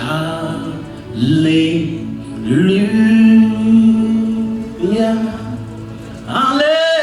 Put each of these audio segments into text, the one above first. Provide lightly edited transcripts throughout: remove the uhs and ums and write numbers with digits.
Hallelujah. Hallelujah.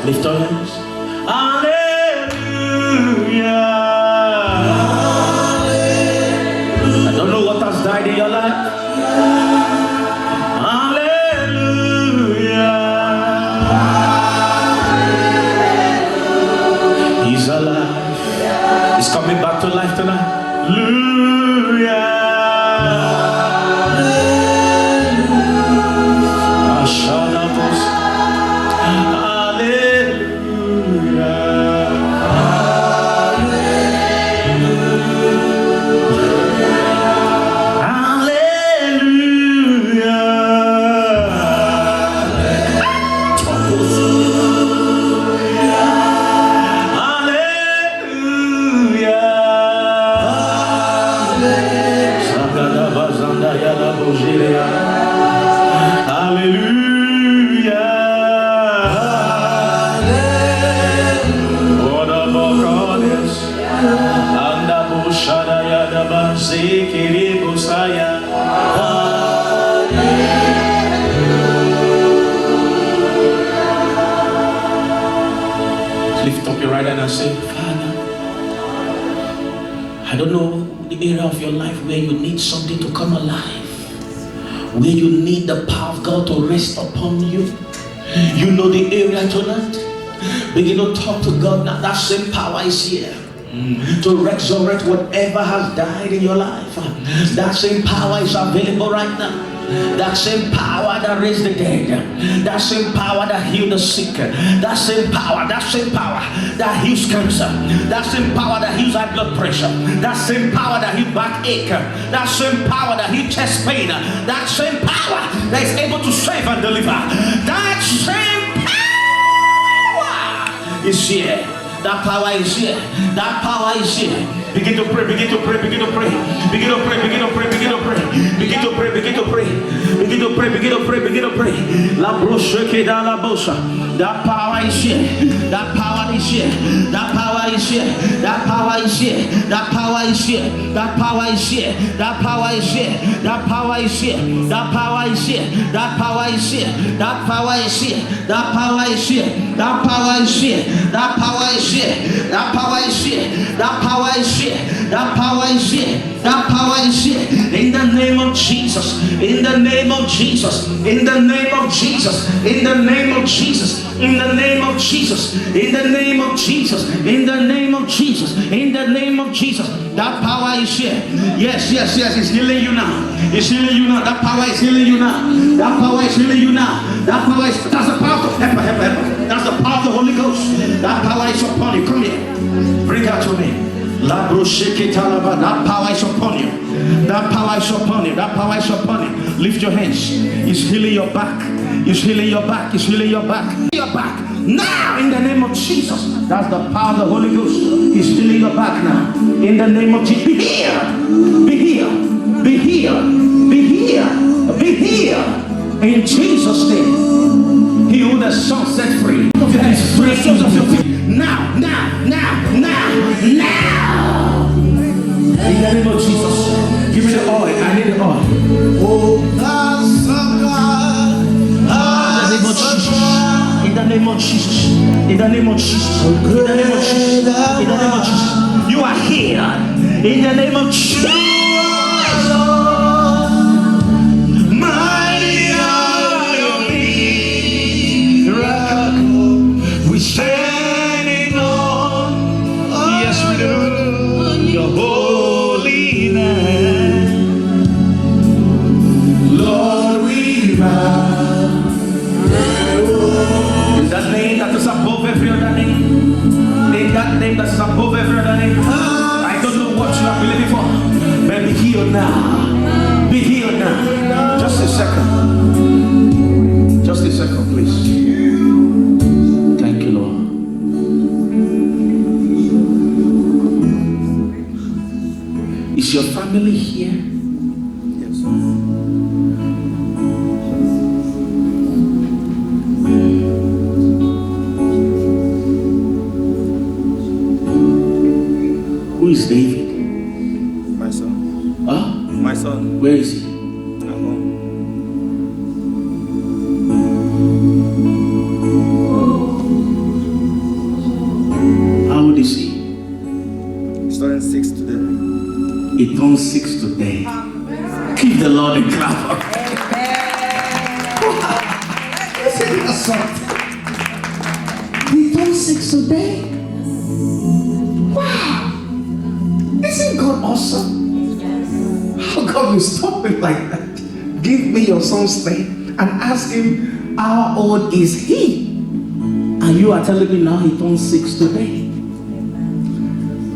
Lift our hands. Hallelujah. I don't know what has died in your life. Hallelujah. He's alive. He's coming back to life tonight. Hallelujah. Lift up your right hand and say, Father, I don't know the area of your life where you need something to come alive, where you need the power of God to rest upon you. You know the area tonight. Begin to talk to God now. That same power is here to resurrect whatever has died in your life. That same power is available right now. That same power that raised the dead, that same power that healed the sick, that same power that heals cancer, that same power that heals high blood pressure, that same power that heals backache, that same power that heals chest pain, that same power that is able to save and deliver, that same power is here. That power is here. That power is here. Begin to pray, begin to pray, begin to pray, begin to pray, begin to pray, begin to pray, begin to pray, begin to pray, begin to pray, begin to pray, begin to pray. La brosheke da la bosha. That power is here. That power is here. That power is here. That power is here. That power is here. That power is here. That power is here. That power is here. That power is here. That power is here. That power is here. That power is here. That power is here. That power is here. That power is here. That power is here. That power is here. That power is here. In the name of Jesus. In the name of Jesus. In the name of Jesus. In the name of Jesus. In the name of Jesus. In the name of Jesus. In the name of Jesus. In the name of Jesus. That power is here. Yes, yes, yes. It's healing you now. It's healing you now. That power is healing you now. That power is healing you now. That power is. That's the power of help. That's the power of the Holy Ghost. That power is upon you. Come here. Bring out to me. That power is upon you. That power is upon you. That power is upon you. Lift your hands. He's healing your back. He's healing your back. He's healing your back. Your back. Now, in the name of Jesus. That's the power of the Holy Ghost. He's healing your back now. In the name of Jesus. Be healed. Be healed. Be healed. Be healed. Be healed. In Jesus' name. He who the Son set free. Is free of your feet. Now. In the name of Jesus. Give me the oil. I need the oil. In the name of Jesus. In the name of Jesus. In the name of Jesus. In the name of Jesus. You are here. In the name of Jesus. Mighty are your miracle. We standing on. Yes, we do. Your holy name. Lord, we bow. That name that is above every other name. In that name that is above every other name. I don't know what you are believing for, but be healed now. Be healed now. Just a second. Just a second, please. Thank you, Lord. Is your family here? Yes. Who is David? My son. Huh? My son. Where is he? At home. How old is he? He's turning 6 today. He turns 6 today. Give the Lord a clap. He turns 6 today. Wow. Isn't God awesome? How God will stop it like that? Give me your son's name and ask him how old is he? And you are telling me now he turns 6 today.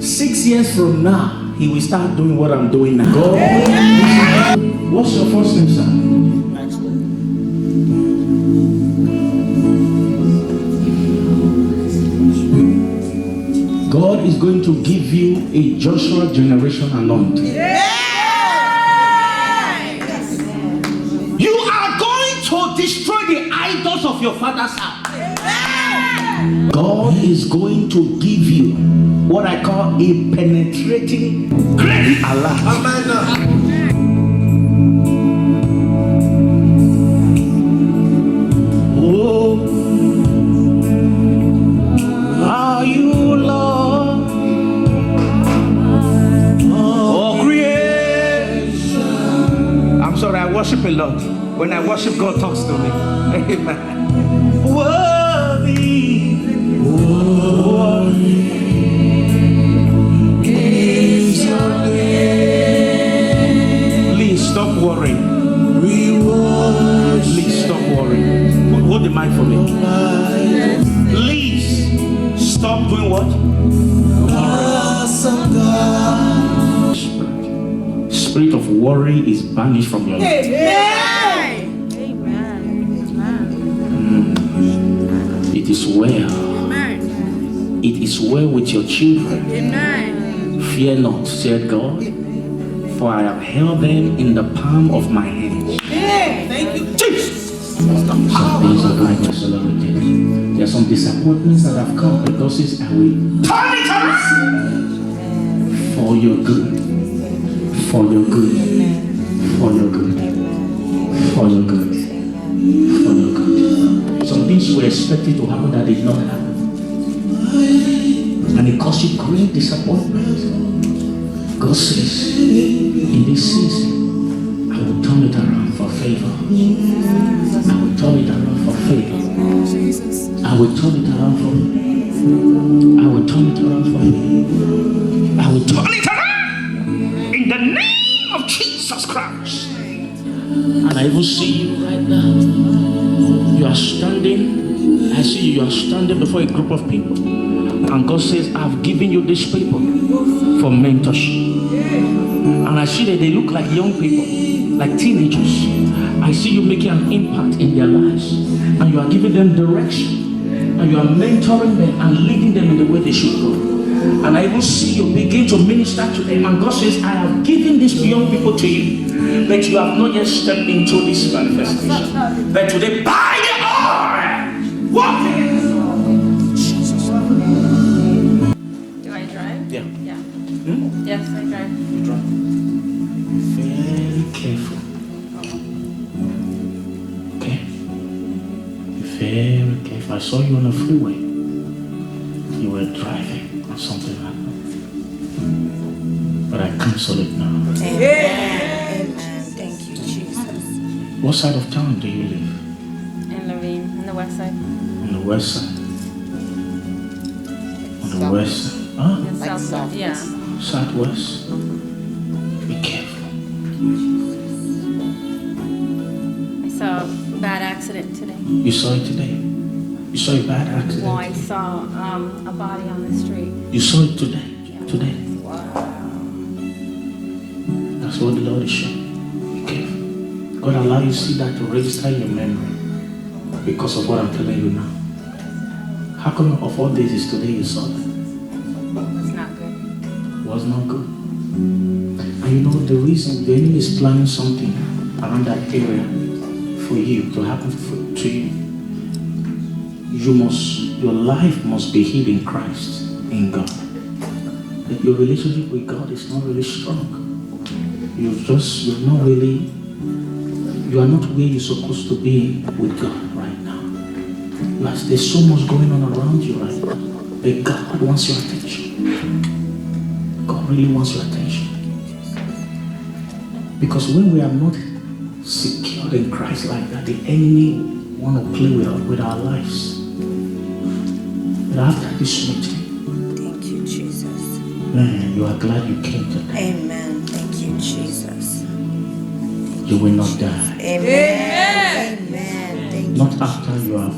6 years from now, he will start doing what I'm doing now. God. What's your first name, sir? God is going to give you a Joshua generation anointing. You are going to destroy the idols of your father's house. God is going to give you what I call a penetrating grace. Allah. Worship a lot. When I worship, God talks to me. Amen. Worthy, worthy is your name. Please stop worrying. Please stop worrying. Hold the mic for me. Please stop doing what? Spirit of worry is banished from your life. Amen. Amen. It is well. Amen. It is well with your children. Amen. Fear not, said God, for I have held them in the palm of my hand. Thank you, Jesus. Some days of life are celebrated. There are some disappointments that have come because I will turn it around for your good. For your good, for your good, for your good, for your good. Some things were expected to happen that did not happen, and it caused you great disappointment. God says, in this season, I will turn it around for favor. I will turn it around for favor. I will turn it around for me. I will turn it around for me. I will turn it around. In the name of Jesus Christ. And I even see you right now. You are standing. I see you are standing before a group of people. And God says, I've given you these people for mentorship. And and I see that they look like young people, like teenagers. I see you making an impact in their lives, and you are giving them direction, and you are mentoring them and leading them in the way they should go. And I even see you begin to minister to them, and God says, I have given these young people to you, but you have not yet stepped into this manifestation. But today, by the oil, walk in. Do I drive? Yeah. Yeah. Hmm? Yes, I drive. You drive. Very careful. Okay? Very careful. I saw you on the freeway. You were driving or something happened. But I cancel it now. Amen. Thank you, Jesus. What side of town do you live? In Levine, on the west side. On the west side. On the west side. Huh? The south side. Yeah. Southwest. Be careful. I saw a bad accident today. You saw it today. You saw a bad accident. Well, I saw a body on the street. You saw it today. Today. That's what the Lord is showing. Be careful. God allow you to see that to register in your memory because of what I'm telling you now. How come of all days is today you saw that? It's not good. Was not good. And you know the reason the enemy is planning something around that area for you to happen to you. Your life must be hid in Christ, in God. That your relationship with God is not really strong. You are not where you're supposed to be with God right now. There's so much going on around you right now. But God wants your attention. God really wants your attention. Because when we are not secured in Christ like that, the enemy want to play with our lives. But after this meeting, Thank you, Jesus. man, you are glad you came today. Amen. Thank you, Jesus. You will not die. Amen. Amen. Thank you. Not after you have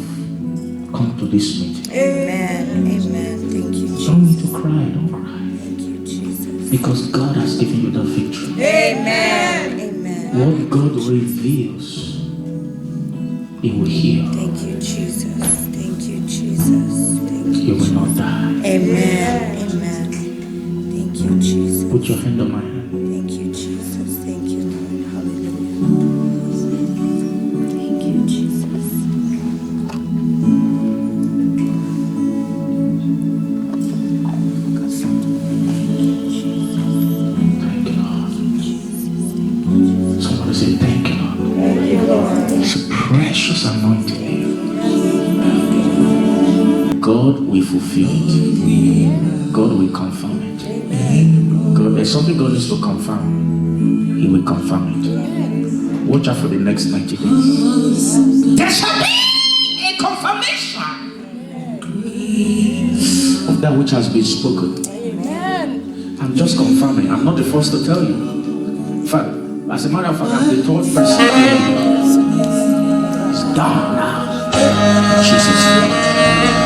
come to this meeting. Amen. Amen. Thank you, Don't need Jesus. to cry, don't cry. Thank you, Jesus. Because God has given you the victory. Amen. Amen. What God reveals, He will heal. Thank you, Jesus. Thank you, Jesus. Thank you. You will not die. Amen. Amen. Thank you, Jesus. Put your hand on my hand. Thank you, Jesus. Thank you, Lord. Hallelujah. Thank you, Jesus. Thank you, Lord. Somebody say, thank you, Lord. It's a precious anointing here. God will fulfill it. God will confirm it. God, there's something God needs to confirm. He will confirm it. Watch out for the next 90 days. There shall be a confirmation of that which has been spoken. I'm just confirming. I'm not the first to tell you. In fact, as a matter of fact, I'm the third person. It's done now. In Jesus' name.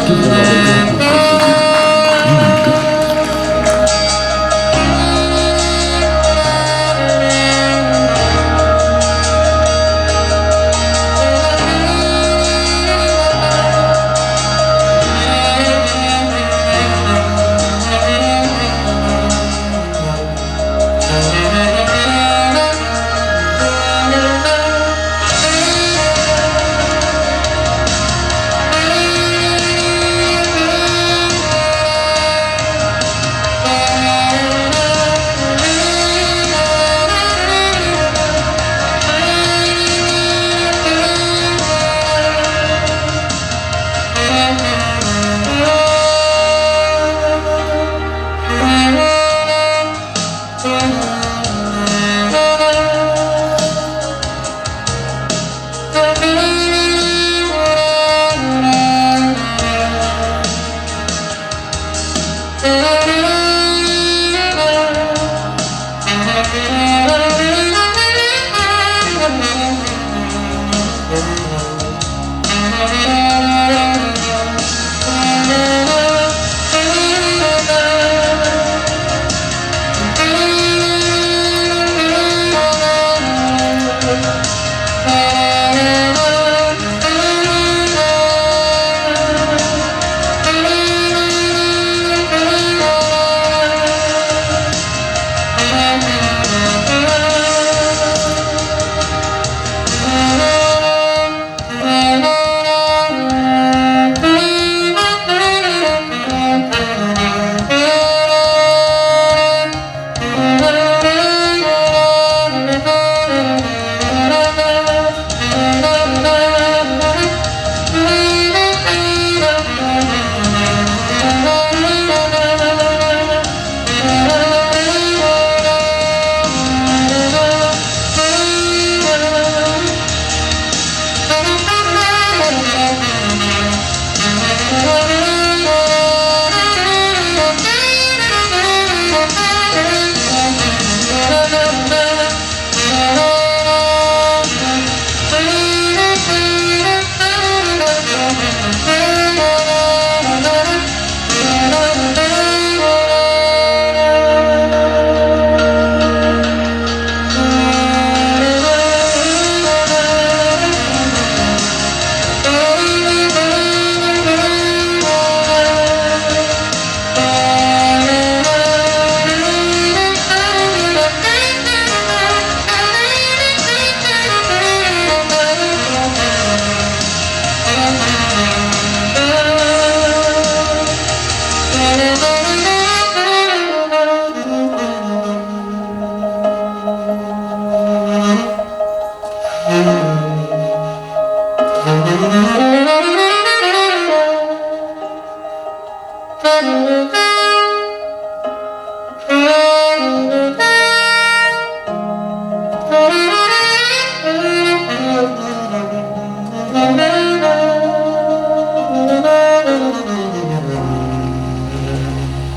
Give the Lord a clap of praise. Oh my God. Hallelujah.